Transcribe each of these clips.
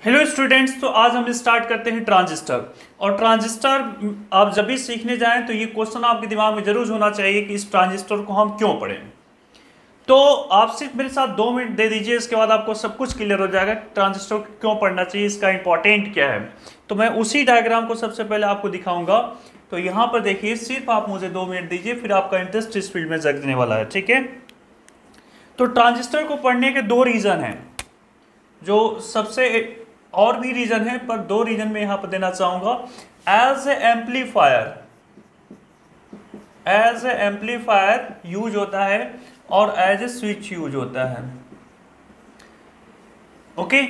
Hello students, तो आज हम स्टार्ट करते हैं ट्रांजिस्टर। और ट्रांजिस्टर आप जब भी सीखने जाएं तो ये क्वेश्चन आपके दिमाग में जरूर होना चाहिए कि इस ट्रांजिस्टर को हम क्यों पढ़ें। तो आप सिर्फ मेरे साथ 2 मिनट दे दीजिए, इसके बाद आपको सब कुछ क्लियर हो जाएगा ट्रांजिस्टर को क्यों पढ़ना चाहिए, इसका इंपॉर्टेंट क्या है। तो मैं उसी डायग्राम को सबसे पहले आपको दिखाऊंगा। तो यहाँ पर देखिए, सिर्फ आप मुझे 2 मिनट दीजिए, फिर आपका इंटरेस्ट इस फील्ड में जगने वाला है, ठीक है। तो ट्रांजिस्टर को पढ़ने के 2 रीज़न हैं, जो सबसे और भी रीजन है, पर 2 रीजन में यहां पर देना चाहूंगा। एज ए एम्पलीफायर यूज होता है और एज ए स्विच यूज होता है। ओके,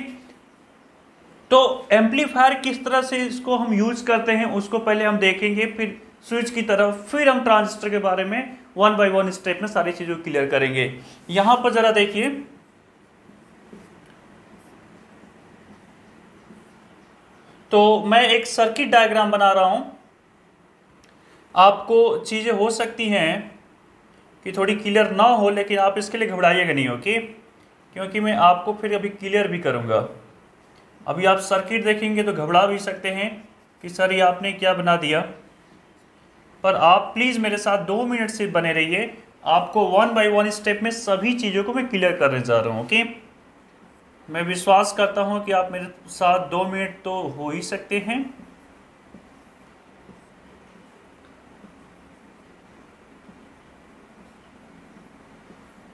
तो एम्पलीफायर किस तरह से इसको हम यूज करते हैं उसको पहले हम देखेंगे, फिर स्विच की तरफ, फिर हम ट्रांजिस्टर के बारे में 1 बाय 1 स्टेप में सारी चीजों को क्लियर करेंगे। यहां पर जरा देखिए, तो मैं एक सर्किट डायग्राम बना रहा हूं। आपको चीज़ें हो सकती हैं कि थोड़ी क्लियर ना हो, लेकिन आप इसके लिए घबराइएगा नहीं, ओके, क्योंकि मैं आपको फिर अभी क्लियर भी करूंगा। अभी आप सर्किट देखेंगे तो घबरा भी सकते हैं कि सर ये आपने क्या बना दिया, पर आप प्लीज़ मेरे साथ 2 मिनट से बने रहिए। आपको 1 बाय 1 स्टेप में सभी चीज़ों को मैं क्लियर करने जा रहा हूँ, ओके। मैं विश्वास करता हूं कि आप मेरे साथ 2 मिनट तो हो ही सकते हैं।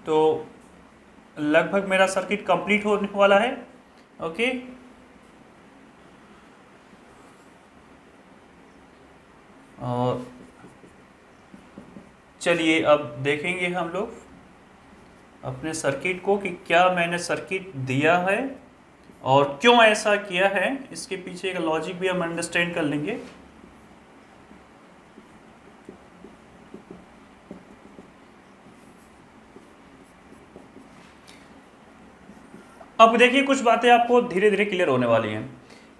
तो लगभग मेरा सर्किट कंप्लीट होने वाला है, ओके। और चलिए अब देखेंगे हम लोग अपने सर्किट को कि क्या मैंने सर्किट दिया है और क्यों ऐसा किया है। इसके पीछे का लॉजिक भी हम अंडरस्टैंड कर लेंगे। अब देखिए, कुछ बातें आपको धीरे धीरे क्लियर होने वाली हैं।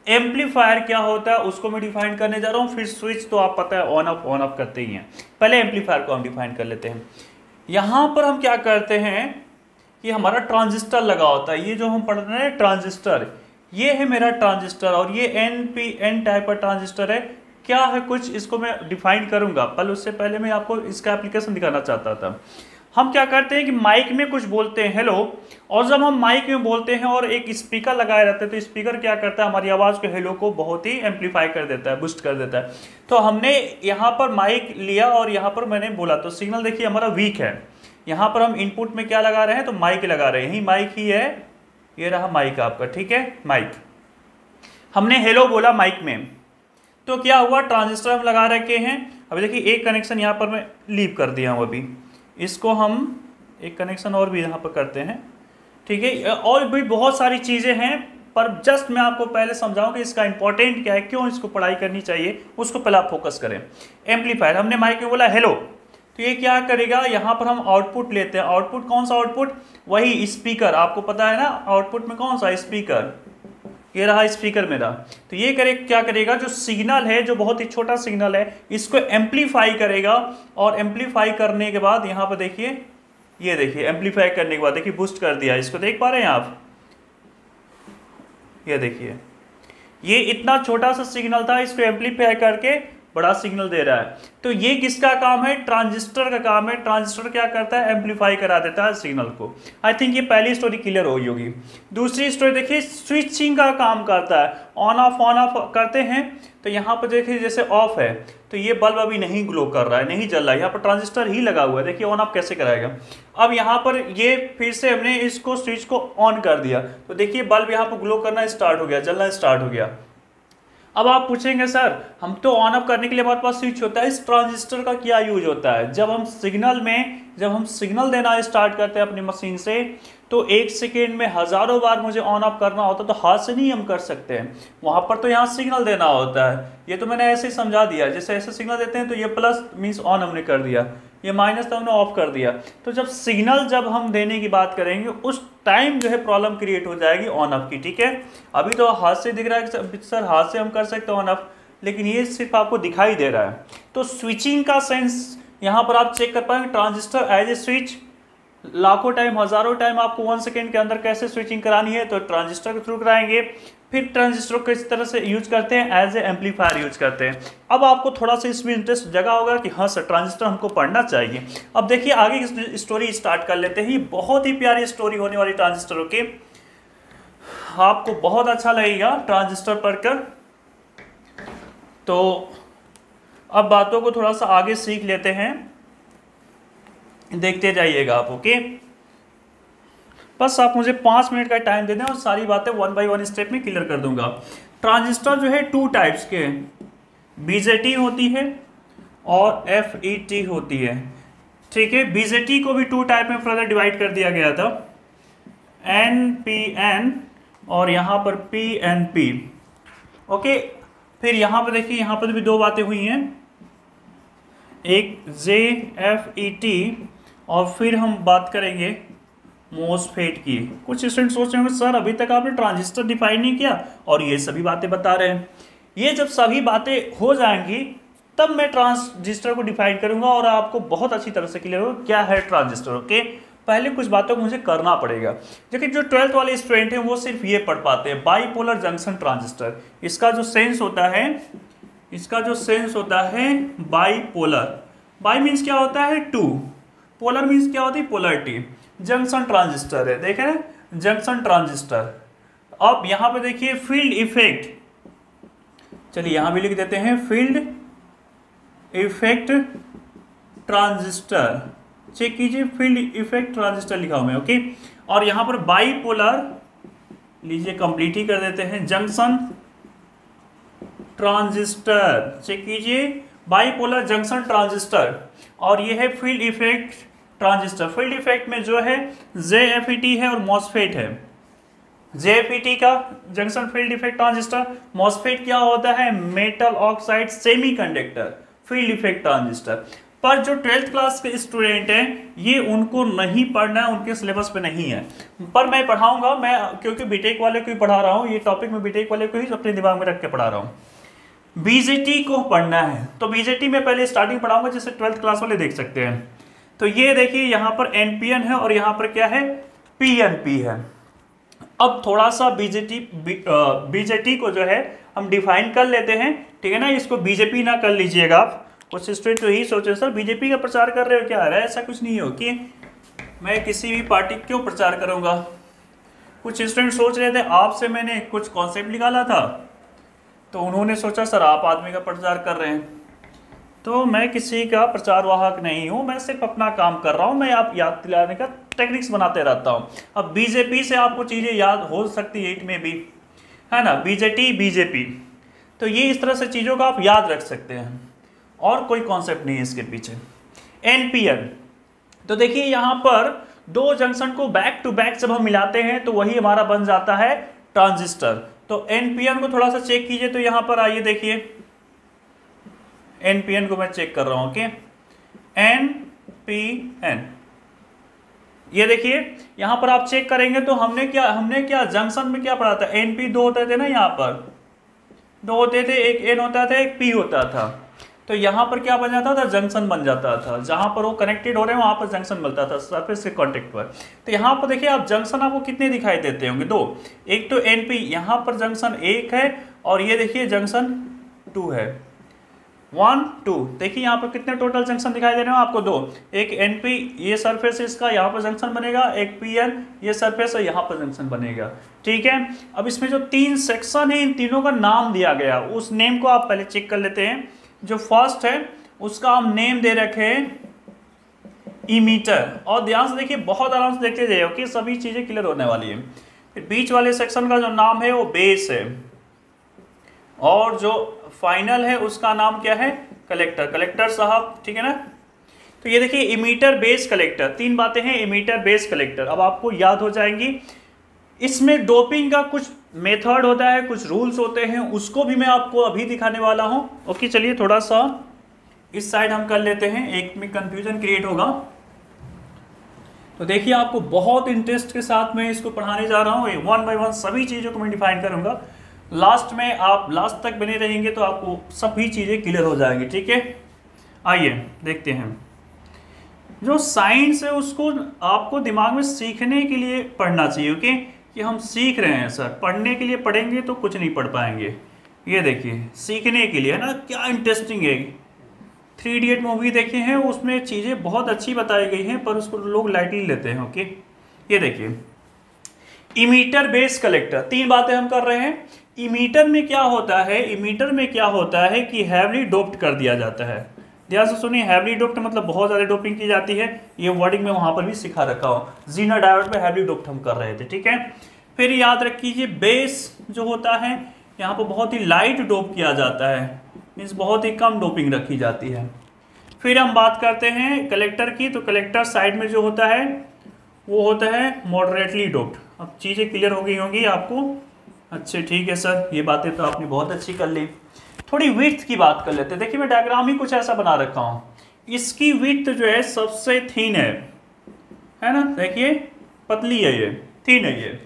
एम्पलीफायर क्या होता है उसको मैं डिफाइन करने जा रहा हूं, फिर स्विच तो आप पता है ऑन ऑफ करते ही हैं। पहले एम्पलीफायर को हम डिफाइन कर लेते हैं। यहां पर हम क्या करते हैं कि हमारा ट्रांजिस्टर लगा होता है, ये जो हम पढ़ रहे हैं ट्रांजिस्टर, ये है मेरा ट्रांजिस्टर, और ये एन टाइप का ट्रांजिस्टर है। क्या है कुछ, इसको मैं डिफाइन करूंगा, पर उससे पहले मैं आपको इसका एप्लीकेशन दिखाना चाहता था। हम क्या करते हैं कि माइक में कुछ बोलते हैं हेलो, और जब हम माइक में बोलते हैं और एक स्पीकर लगाए रहते हैं, तो स्पीकर क्या करता है, हमारी आवाज़ को हेलो को बहुत ही एम्पलीफाई कर देता है, बूस्ट कर देता है। तो हमने यहाँ पर माइक लिया और यहाँ पर मैंने बोला, तो सिग्नल देखिए हमारा वीक है। यहाँ पर हम इनपुट में क्या लगा रहे हैं, तो माइक लगा रहे हैं, यही माइक ही है, ये रहा माइक आपका, ठीक है, माइक। हमने हेलो बोला माइक में, तो क्या हुआ, ट्रांजिस्टर हम लगा रखे हैं। अभी देखिए एक कनेक्शन यहाँ पर मैं लीव कर दिया हूँ, अभी इसको हम एक कनेक्शन और भी यहाँ पर करते हैं, ठीक है। और भी बहुत सारी चीज़ें हैं, पर जस्ट मैं आपको पहले समझाऊं कि इसका इंपॉर्टेंट क्या है, क्यों इसको पढ़ाई करनी चाहिए, उसको पहले आप फोकस करें। एम्पलीफायर हमने माइक में बोला हेलो, तो ये क्या करेगा, यहाँ पर हम आउटपुट लेते हैं। आउटपुट कौन सा आउटपुट, वही स्पीकर, आपको पता है ना आउटपुट में कौन सा, स्पीकर, ये रहा स्पीकर मेरा। तो ये क्या करेगा, जो सिग्नल है, जो बहुत ही छोटा सिग्नल है, इसको एम्पलीफाई करेगा। और एम्पलीफाई करने के बाद यहाँ पर देखिए, ये देखिए एम्पलीफाई करने के बाद देखिए बूस्ट कर दिया, इसको देख पा रहे हैं आप, ये देखिए, ये इतना छोटा सा सिग्नल था, इसको एम्पलीफाई करके बड़ा सिग्नल दे रहा है। तो ये किसका काम है, ट्रांजिस्टर का काम है। ट्रांजिस्टर क्या करता है, एम्पलीफाई करा देता है सिग्नल को। आई थिंक ये पहली स्टोरी क्लियर हो गई होगी। दूसरी स्टोरी देखिए, स्विचिंग का काम करता है, ऑन ऑफ करते हैं। तो यहाँ पर देखिए जैसे ऑफ है, तो ये बल्ब अभी नहीं ग्लो कर रहा है, नहीं जल रहा है, यहाँ पर ट्रांजिस्टर ही लगा हुआ है, देखिए ऑन ऑफ कैसे कराएगा। अब यहाँ पर ये फिर से हमने इसको स्विच को ऑन कर दिया, तो देखिए बल्ब यहाँ पर ग्लो करना स्टार्ट हो गया, जलना स्टार्ट हो गया। अब आप पूछेंगे सर हम तो ऑन ऑफ करने के लिए हमारे पास स्विच होता है, इस ट्रांजिस्टर का क्या यूज होता है। जब हम सिग्नल देना स्टार्ट करते हैं अपनी मशीन से, तो 1 सेकेंड में हज़ारों बार मुझे ऑन ऑफ करना होता है, तो हाथ से नहीं हम कर सकते हैं, वहाँ पर तो यहाँ सिग्नल देना होता है। ये तो मैंने ऐसे ही समझा दिया, जैसे ऐसे सिग्नल देते हैं तो ये प्लस मीन्स ऑन हमने कर दिया, ये माइनस तो हमने ऑफ कर दिया। तो जब हम देने की बात करेंगे उस टाइम जो है प्रॉब्लम क्रिएट हो जाएगी ऑन ऑफ की, ठीक है। अभी तो हाथ से दिख रहा है कि सर हाथ से हम कर सकते हैं ऑन ऑफ, लेकिन ये सिर्फ आपको दिखाई दे रहा है। तो स्विचिंग का सेंस यहाँ पर आप चेक कर पाएंगे, ट्रांजिस्टर एज ए स्विच, लाखों टाइम, हजारों टाइम आपको 1 सेकेंड के अंदर कैसे स्विचिंग करानी है, तो ट्रांजिस्टर के थ्रू कराएंगे। फिर ट्रांजिस्टर को इस तरह से यूज करते हैं, एज ए एम्पलीफायर यूज करते हैं। अब आपको थोड़ा सा इसमें इंटरेस्ट जगा होगा कि हाँ सर ट्रांजिस्टर हमको पढ़ना चाहिए। अब देखिए आगे की स्टोरी स्टार्ट कर लेते हैं। ये बहुत ही प्यारी स्टोरी होने वाली ट्रांजिस्टरों की, आपको बहुत अच्छा लगेगा ट्रांजिस्टर पढ़कर। तो अब बातों को थोड़ा सा आगे सीख लेते हैं, देखते जाइएगा आप। ओके, बस आप मुझे 5 मिनट का टाइम दे दें और सारी बातें 1 बाय 1 स्टेप में क्लियर कर दूंगा। ट्रांजिस्टर जो है 2 टाइप्स के, बीजेटी होती है और एफईटी होती है। ठीक है, बीजेटी को भी 2 टाइप में फर्दर डिवाइड कर दिया गया था, एनपीएन और यहाँ पर पीएनपी। ओके, फिर यहाँ पर देखिए, यहाँ पर भी 2 बातें हुई हैं, एक जेएफईटी और फिर हम बात करेंगे मोसफेट की। कुछ स्टूडेंट सोच रहे होंगे सर अभी तक आपने ट्रांजिस्टर डिफाइन नहीं किया और ये सभी बातें बता रहे हैं। ये जब सभी बातें हो जाएंगी तब मैं ट्रांजिस्टर को डिफाइन करूंगा और आपको बहुत अच्छी तरह से क्लियर होगा क्या है ट्रांजिस्टर। ओके, पहले कुछ बातों को मुझे करना पड़ेगा, लेकिन जो 12th वाले स्टूडेंट हैं वो सिर्फ ये पढ़ पाते हैं, बाईपोलर जंक्शन ट्रांजिस्टर। इसका जो सेंस होता है बाईपोलर। बाई मीन्स क्या होता है 2, पोलर मीन्स क्या होती है पोलरिटी। जंक्शन ट्रांजिस्टर है, देखें ना, जंक्शन ट्रांजिस्टर। अब यहां पे देखिए फील्ड इफेक्ट, चलिए यहां भी लिख देते हैं फील्ड इफेक्ट ट्रांजिस्टर। चेक कीजिए, फील्ड इफेक्ट ट्रांजिस्टर लिखा हूं मैं। ओके, और यहां पर बाईपोलर लीजिए, कंप्लीट ही कर देते हैं, जंक्शन ट्रांजिस्टर। चेक कीजिए, बाईपोलर जंक्शन ट्रांजिस्टर। और ये है field effect transistor. Field effect में जो है जेएफईटी है और मॉसफेट है। जेएफईटी का junction field effect transistor, MOSFET क्या होता है metal oxide semiconductor field effect transistor. पर जो 12th क्लास के स्टूडेंट हैं ये उनको नहीं पढ़ना है, उनके सिलेबस पे नहीं है, पर मैं पढ़ाऊंगा। मैं क्योंकि बीटेक वाले को ही पढ़ा रहा हूँ, ये टॉपिक में बीटेक वाले को ही अपने दिमाग में रख के पढ़ा रहा हूँ। बीजेटी को पढ़ना है तो बीजेटी में पहले स्टार्टिंग पढ़ाऊंगा, जिसे 12th क्लास वाले देख सकते हैं। तो ये देखिए यहाँ पर एनपीएन है और यहाँ पर क्या है पीएनपी है। अब थोड़ा सा बीजेटी को जो है हम डिफाइन कर लेते हैं, ठीक है ना। इसको बीजेपी ना कर लीजिएगा आप। कुछ स्टूडेंट तो यही सोचे सर बीजेपी का प्रचार कर रहे हो क्या, है ऐसा कुछ नहीं हो कि मैं किसी भी पार्टी क्यों प्रचार करूंगा। कुछ स्टूडेंट सोच रहे थे आपसे मैंने कुछ कॉन्सेप्ट निकाला था तो उन्होंने सोचा सर आप आदमी का प्रचार कर रहे हैं। तो मैं किसी का प्रचार वाहक नहीं हूं, मैं सिर्फ अपना काम कर रहा हूं। मैं आप याद दिलाने का टेक्निक्स बनाते रहता हूं। अब बीजेपी से आपको चीज़ें याद हो सकती है, इट में भी है ना, बीजेपी। तो ये इस तरह से चीज़ों का आप याद रख सकते हैं और कोई कॉन्सेप्ट नहीं है इसके पीछे। एनपीएन, तो देखिए यहाँ पर 2 जंक्शन को बैक टू बैक जब हम मिलाते हैं तो वही हमारा बन जाता है ट्रांजिस्टर। तो एनपीएन को थोड़ा सा चेक कीजिए, तो यहाँ पर आइए देखिए, एनपीएन को मैं चेक कर रहा हूं। ओके, एनपीएन, ये देखिए यहां पर आप चेक करेंगे तो हमने क्या जंक्शन में क्या पढ़ा था, एनपी 2 होते थे ना, यहाँ पर 2 होते थे, एक एन होता था एक पी होता था। तो यहाँ पर क्या बन जाता था, जंक्शन बन जाता था। जहां पर वो कनेक्टेड हो रहे हैं वहां पर जंक्शन मिलता था सरफेस के कॉन्टेक्ट पर। तो यहाँ पर देखिए आप जंक्शन आपको कितने दिखाई देते होंगे, 2। एक तो एनपी, यहाँ पर जंक्शन 1 है और ये देखिए जंक्शन 2 है, 1 2। देखिए यहाँ पर कितने टोटल जंक्शन दिखाई दे रहे हैं आपको, 2। एक एनपी ये सरफेस इसका यहाँ पर जंक्शन बनेगा, एक पीएन ये सरफेस है यहाँ पर जंक्शन बनेगा। ठीक है, अब इसमें जो 3 सेक्शन है इन तीनों का नाम दिया गया, उस नेम को आप पहले चेक कर लेते हैं। जो फर्स्ट है उसका हम नेम दे रखे हैं इमीटर। और ध्यान से देखिए, बहुत आराम से देखते जाइए कि सभी चीजें क्लियर होने वाली है। फिर बीच वाले सेक्शन का जो नाम है वो बेस है और जो फाइनल है उसका नाम क्या है, कलेक्टर साहब, ठीक है ना। तो ये देखिए इमीटर बेस कलेक्टर, 3 बातें हैं, इमीटर बेस कलेक्टर। अब आपको याद हो जाएंगी। इसमें डोपिंग का कुछ मेथड होता है, कुछ रूल्स होते हैं, उसको भी मैं आपको अभी दिखाने वाला हूं। ओके, चलिए थोड़ा सा इस साइड हम कर लेते हैं, एक में कंफ्यूजन क्रिएट होगा। तो देखिए आपको बहुत इंटरेस्ट के साथ मैं इसको पढ़ाने जा रहा हूँ, 1 बाय 1 सभी चीज़ों को मैं डिफाइन करूँगा। लास्ट में आप लास्ट तक बने रहेंगे तो आपको सभी चीज़ें क्लियर हो जाएंगी। ठीक है, आइए देखते हैं। जो साइंस है उसको आपको दिमाग में सीखने के लिए पढ़ना चाहिए। ओके, कि हम सीख रहे हैं सर, पढ़ने के लिए पढ़ेंगे तो कुछ नहीं पढ़ पाएंगे। ये देखिए सीखने के लिए है ना, क्या इंटरेस्टिंग है। 3 इडियट मूवी देखे हैं, उसमें चीज़ें बहुत अच्छी बताई गई हैं पर उसको लोग लाइटली लेते हैं। ओके, ये देखिए इमीटर बेस कलेक्टर, 3 बातें हम कर रहे हैं। इमीटर में क्या होता है, इमीटर में क्या होता है कि हैवली डोप्ड कर दिया जाता है। ध्यान से सुनिए, हैवली डोप्ड मतलब बहुत ज़्यादा डोपिंग की जाती है। ये वर्डिंग में वहाँ पर भी सिखा रखा हूँ। जीना डायोड में हैवली डोप्ड हम कर रहे थे, ठीक है। फिर याद रखिए बेस जो होता है यहाँ पर बहुत ही लाइट डोप किया जाता है, मीन्स बहुत ही कम डोपिंग रखी जाती है। फिर हम बात करते हैं कलेक्टर की, तो कलेक्टर साइड में जो होता है वो होता है मॉडरेटली डोप्ड। अब चीज़ें क्लियर हो गई होंगी आपको। अच्छे, ठीक है सर, ये बातें तो आपने बहुत अच्छी कर ली। थोड़ी विड्थ की बात कर लेते हैं। देखिए मैं डायग्राम ही कुछ ऐसा बना रखा हूँ। इसकी विड्थ जो है सबसे थीन है ना, देखिए पतली है, ये थीन है।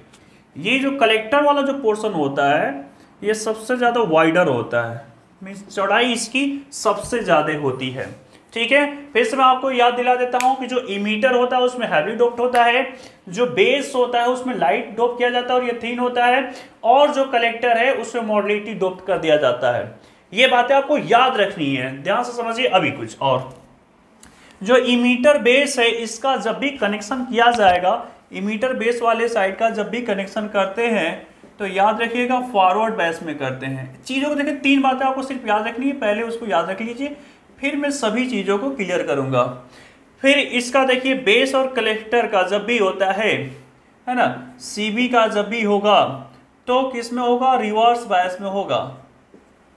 ये जो कलेक्टर वाला जो पोर्शन होता है ये सबसे ज़्यादा वाइडर होता है, मीन्स चौड़ाई इसकी सबसे ज़्यादा होती है, ठीक है। फिर से मैं आपको याद दिला देता हूं कि जो इमीटर होता है उसमें हैवी डोप्ड होता है, जो बेस होता है उसमें लाइट डोप किया जाता है और ये थीन होता है, और जो कलेक्टर है उसमें मॉडरेटली डोप कर दिया जाता है। ये बातें आपको याद रखनी है, ध्यान से समझिए। अभी कुछ और, जो इमीटर बेस है इसका जब भी कनेक्शन किया जाएगा, इमीटर बेस वाले साइड का जब भी कनेक्शन करते हैं तो याद रखिएगा फॉरवर्ड बेस में करते हैं। चीज़ों को देखिए 3 बातें आपको सिर्फ याद रखनी है, पहले उसको याद रख लीजिए, फिर मैं सभी चीज़ों को क्लियर करूंगा। फिर इसका देखिए बेस और कलेक्टर का जब भी होता है ना, सीबी का जब भी होगा तो किस में होगा, रिवर्स बायस में होगा।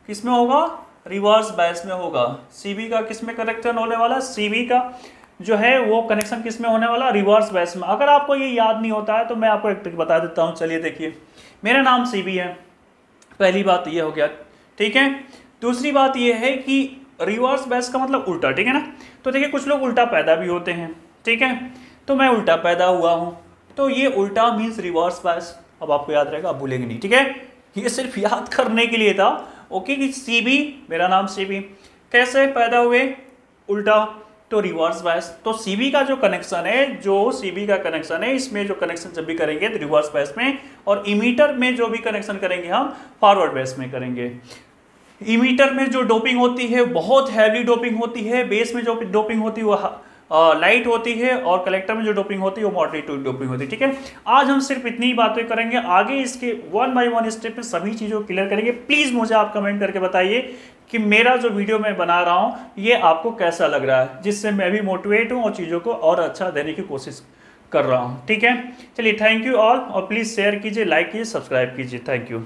किस में होगा, रिवर्स बायस में होगा। सीबी का किस में कनेक्शन होने वाला, सीबी का जो है वो कनेक्शन किस में होने वाला, रिवर्स बायस में। अगर आपको ये याद नहीं होता है तो मैं आपको एक ट्रिक बता देता हूँ। चलिए देखिए, मेरा नाम सीबी है, पहली बात ये हो गया, ठीक है। दूसरी बात ये है कि रिवर्स बायस का मतलब उल्टा, ठीक है ना। तो देखिए कुछ लोग उल्टा पैदा भी होते हैं, ठीक है। तो मैं उल्टा पैदा हुआ हूँ, तो ये उल्टा मीन्स रिवर्स बायस। अब आपको याद रहेगा, आप भूलेंगे नहीं, ठीक है। ये सिर्फ याद करने के लिए था, ओके। कि सीबी, मेरा नाम सीबी, कैसे पैदा हुए, उल्टा, तो रिवर्स बायस। तो सीबी का जो कनेक्शन है, जो सीबी का कनेक्शन है, इसमें जो कनेक्शन जब भी करेंगे तो रिवर्स बायस में, और इमीटर में जो भी कनेक्शन करेंगे हम फॉरवर्ड बायस में करेंगे। इमीटर में जो डोपिंग होती है बहुत हैवी डोपिंग होती है, बेस में जो डोपिंग होती है वो लाइट होती है, और कलेक्टर में जो डोपिंग होती है वो मॉडरेट डोपिंग होती है, ठीक है। आज हम सिर्फ इतनी ही बातें करेंगे, आगे इसके 1 बाय 1 स्टेप में सभी चीज़ों को क्लियर करेंगे। प्लीज़ मुझे आप कमेंट करके बताइए कि मेरा जो वीडियो मैं बना रहा हूँ ये आपको कैसा लग रहा है, जिससे मैं भी मोटिवेट हूँ और चीज़ों को और अच्छा देने की कोशिश कर रहा हूँ, ठीक है। चलिए, थैंक यू ऑल, और प्लीज़ शेयर कीजिए, लाइक कीजिए, सब्सक्राइब कीजिए। Thank you.